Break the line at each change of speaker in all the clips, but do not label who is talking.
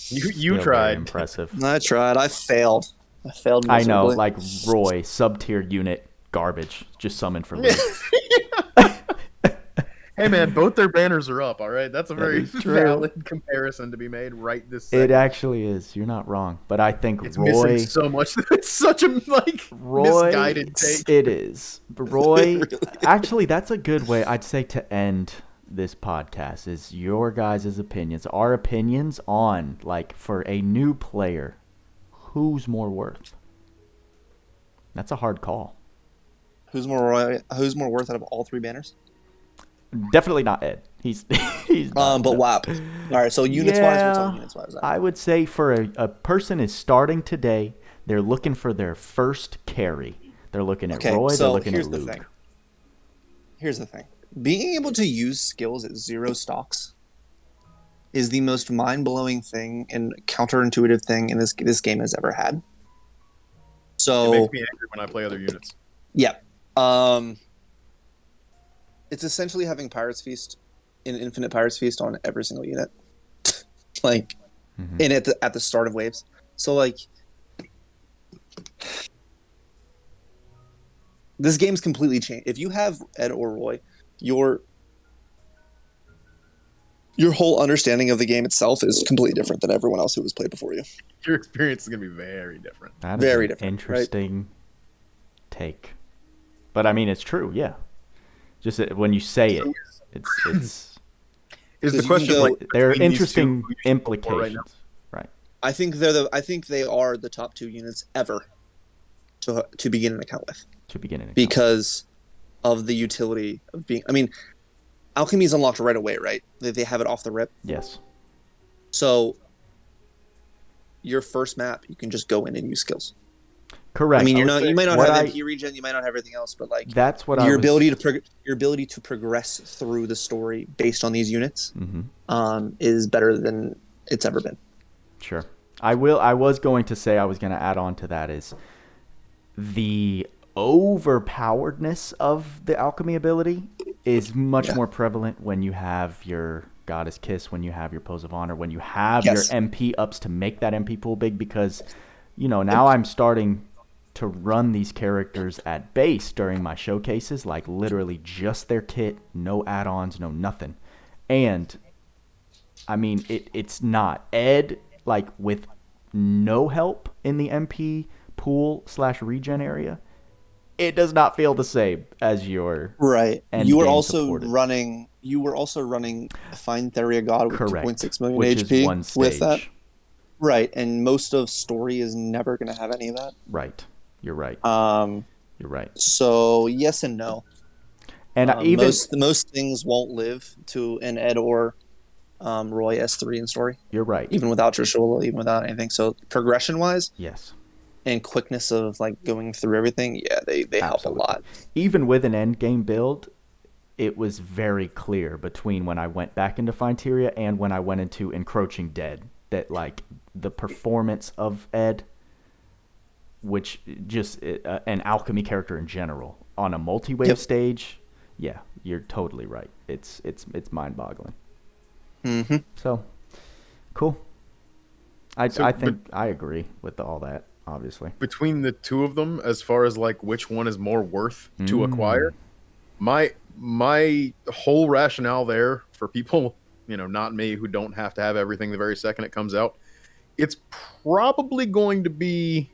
You
Still very
tried.
impressive.
I tried. I failed. I failed
I know,
miserably.
like Roy, sub-tier unit, garbage. Just summon for Luke.
Hey man, both their banners are up. All right, that's a
That
very
is true.
valid comparison to be made right this second.
It actually is. You're not wrong. But I think
It's missing
Roy...
so much. It's such a misguided take.
It is. Roy,
It really
actually, that's a good way, I'd say, to end this podcast, is your guys' opinions. Our opinions on, like, for a new player, who's more worth? That's a hard call.
Who's more worth out of all three banners?
Definitely not Ed. He's not,
But
no.
WAP. All right, so units wise, we'll talk units wise.
I would say for a person is starting today, they're looking for their first carry. They're looking at Roy, they're looking at Luke.
Here's the thing. Being able to use skills at 0 stocks is the most mind-blowing thing and counterintuitive thing in this game has ever had.
It
So
makes me angry when I play other units.
yeah. It's essentially having Pirate's Feast, an infinite Pirate's Feast on every single unit. Like, and at the start of waves. So, like, this game's completely changed. If you have Ed or Roy, your whole understanding of the game itself is completely different than everyone else who has played before you.
Your experience is going to be very different.
That is
Very
an
different,
interesting take. But, I mean, it's true, yeah. Just when you say it, it's
Is the
you
question
can go-
like
there are
between these
interesting
two, who you should go for right now?
implications. Right.
I think they are the top 2 units ever to begin an account with
To begin an account.
because of the utility of being. I mean, Alchemy is unlocked right away, right? They have it off the rip.
Yes.
So your first map, you can just go in and use skills.
Correct.
I mean, you might not
what
have
I-
MP regen, you might not have everything else, but like
That's what
your
I was...
ability to progress through the story based on these units
Mhm.
is better than it's ever been.
Sure. I was going to say, I was going to add on to that, is the overpoweredness of the alchemy ability is much more prevalent when you have your Goddess Kiss, when you have your Pose of Honor, when you have your MP ups to make that MP pool big, because, you know, now I'm starting to run these characters at base during my showcases, like literally just their kit, no add-ons, no nothing. And I mean, it's not Ed, like, with no help in the MP pool / regen area. It does not feel the same as your
Right.
end
You were
game
also
supported.
running Find Theria God with
Correct,
2.6 million
which
HP
is one stage.
with that. Right, and most of story is never going to have any of that.
Right, you're right. You're right.
So yes and no.
And even
most things won't live to an Ed or Roy S3 in story,
you're right.
even without Trishula, even without anything. So progression wise
Yes.
and quickness of like going through everything, yeah, they help a
Absolutely.
lot.
Even with an end game build, it was very clear between when I went back into Finteria and when I went into Encroaching Dead that, like, the performance of Ed, which just an alchemy character in general on a multi-wave stage, yeah, you're totally right. It's mind-boggling.
Mm-hmm.
So, cool. I
So,
think I agree with all that, obviously.
Between the two of them, as far as like which one is more worth to acquire, my whole rationale there for people, you know, not me, who don't have to have everything the very second it comes out, it's probably going to be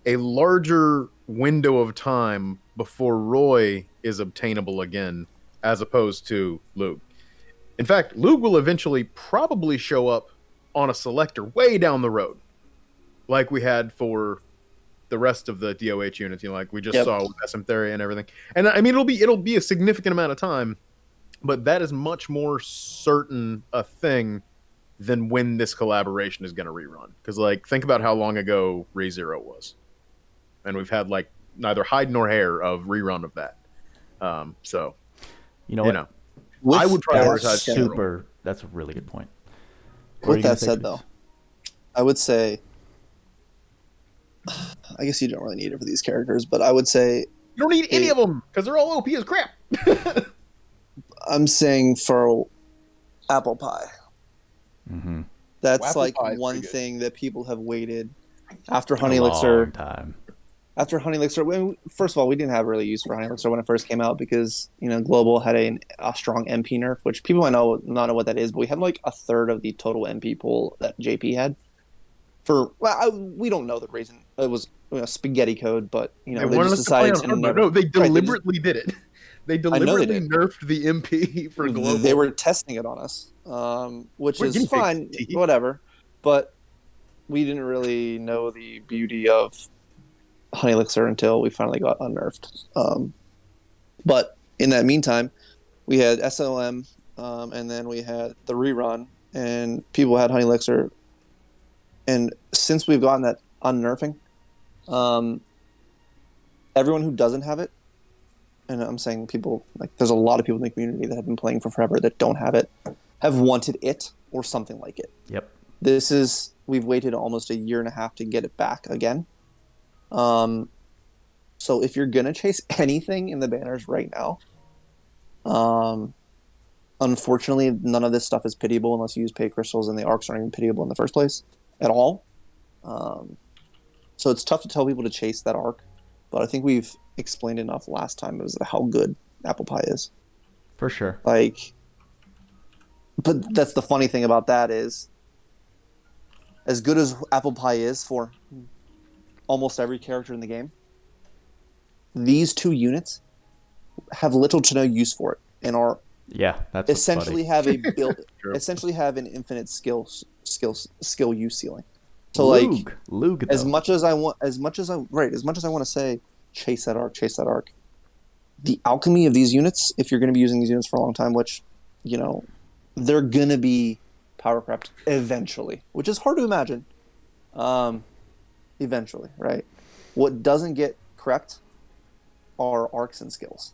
a larger window of time before Roy is obtainable again, as opposed to Luke. In fact, Luke will eventually probably show up on a selector way down the road, like we had for the rest of the DOH units, you know, like we just saw with SM Theria and everything. And I mean, it'll be a significant amount of time, but that is much more certain a thing than when this collaboration is going to rerun. Because, like, think about how long ago ReZero was, and we've had like neither hide nor hair of rerun of that. So,
You know what?
I would prioritize
Super. That's a really good point.
With that said, though, I would say, I guess you don't really need it for these characters, but I would say
you don't need any of them because they're all OP as crap.
I'm saying for Apple Pie.
Mm-hmm.
That's
Apple
like
pie is
one
pretty good.
thing that people have waited after
A
Honey
long
Elixir.
time.
After Honey Elixir, first of all, we didn't have really use for Honey Elixir when it first came out because Global had a strong MP nerf, which people might not know what that is, but we had like a third of the total MP pool that JP had. We don't know the reason. It was spaghetti code, but
They
they
wanted
just
us to play
decided
on
to
hard mode.
never.
No, they
Right?
deliberately did it. They
I know they
deliberately
did.
nerfed the MP for global.
They were testing it on us, which
We're
is
guinea pigs,
fine,
T.
whatever. But we didn't really know the beauty of Honey Elixir until we finally got unnerfed. But in that meantime, we had SLM, and then we had the rerun, and people had Honey Elixir. And since we've gotten that unnerfing, everyone who doesn't have it, and I'm saying people, like, there's a lot of people in the community that have been playing for forever that don't have it, have wanted it or something like it.
Yep.
We've waited almost a year and a half to get it back again. So if you're gonna chase anything in the banners right now, unfortunately, none of this stuff is pitiable unless you use pay crystals, and the arcs aren't even pitiable in the first place at all. So it's tough to tell people to chase that arc, but I think we've explained enough last time as how good apple pie is.
For sure.
Like, but that's the funny thing about that is, as good as apple pie is for almost every character in the game, these two units have little to no use for it and are
that's
essentially have a build
True.
essentially have an infinite skill use ceiling. So
Loug,
as
though.
much as I want to say chase that arc, the alchemy of these units, if you're going to be using these units for a long time, which they're going to be power crept eventually, which is hard to imagine. Eventually, right? What doesn't get crept are arcs and skills.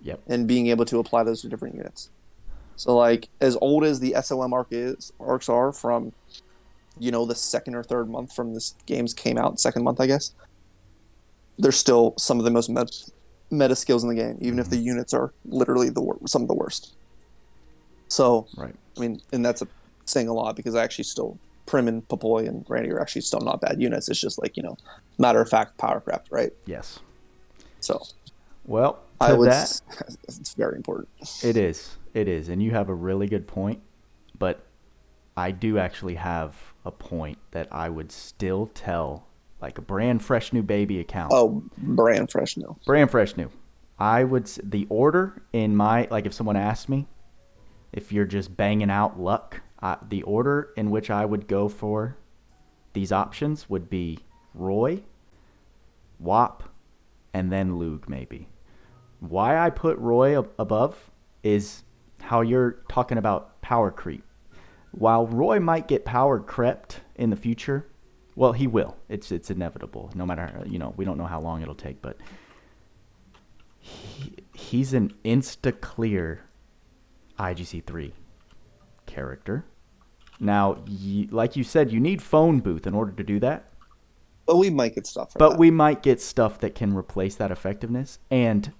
Yep.
And being able to apply those to different units. So, like, as old as the SOM arcs are from, the second or third month from this game's came out, second month, I guess, they're still some of the most meta skills in the game, even if the units are literally some of the worst. So,
right.
I mean, and that's saying a lot because I actually still, Prim and Papoy and Randy are actually still not bad units. It's just like, matter of fact, power craft, right?
Yes.
So,
well,
it's very important.
It is, and you have a really good point, but I do actually have a point that I would still tell, like, a brand fresh new baby account.
Oh, brand fresh new.
I would, the order in my, like, if someone asked me, if you're just banging out luck, the order in which I would go for these options would be Roy, Wop, and then Loug, maybe. Why I put Roy above is how you're talking about power creep. While Roy might get power crept in the future, well, he will. It's inevitable. No matter, we don't know how long it'll take, but he's an insta-clear IGC3 character. Now, like you said, you need phone booth in order to do that.
But we might get stuff.
We might get stuff that can replace that effectiveness, and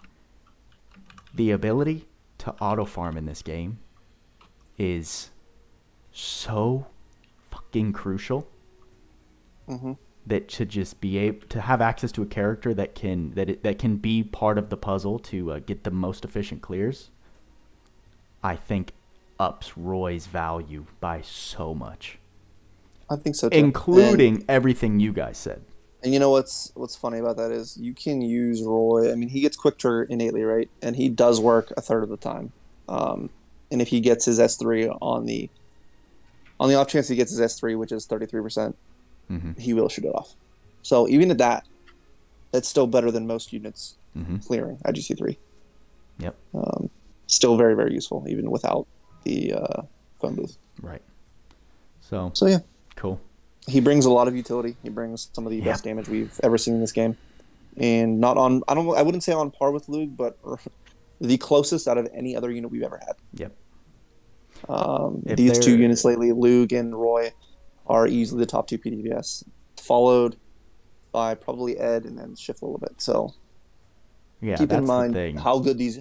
the ability to auto farm in this game is so fucking crucial.
Mm-hmm.
That to just be able to have access to a character that can be part of the puzzle to get the most efficient clears, I think ups Roy's value by so much.
I think so too.
Including everything you guys said.
And you know what's funny about that is you can use Roy. I mean, he gets quick trigger innately, right? And he does work a third of the time. And if he gets his S3 on the off chance he gets his S3, which is 33%, he will shoot it off. So even at that, that's still better than most units clearing IGC3.
Yep.
Still very, very useful, even without the phone booth.
Right. So
yeah.
Cool.
He brings a lot of utility. He brings some of the best damage we've ever seen in this game. And I wouldn't say on par with Loug, but the closest out of any other unit we've ever had.
Yep.
These two units lately, Loug and Roy, are easily the top two PDVS, followed by probably Ed and then Shift a little bit. So keep in mind how good these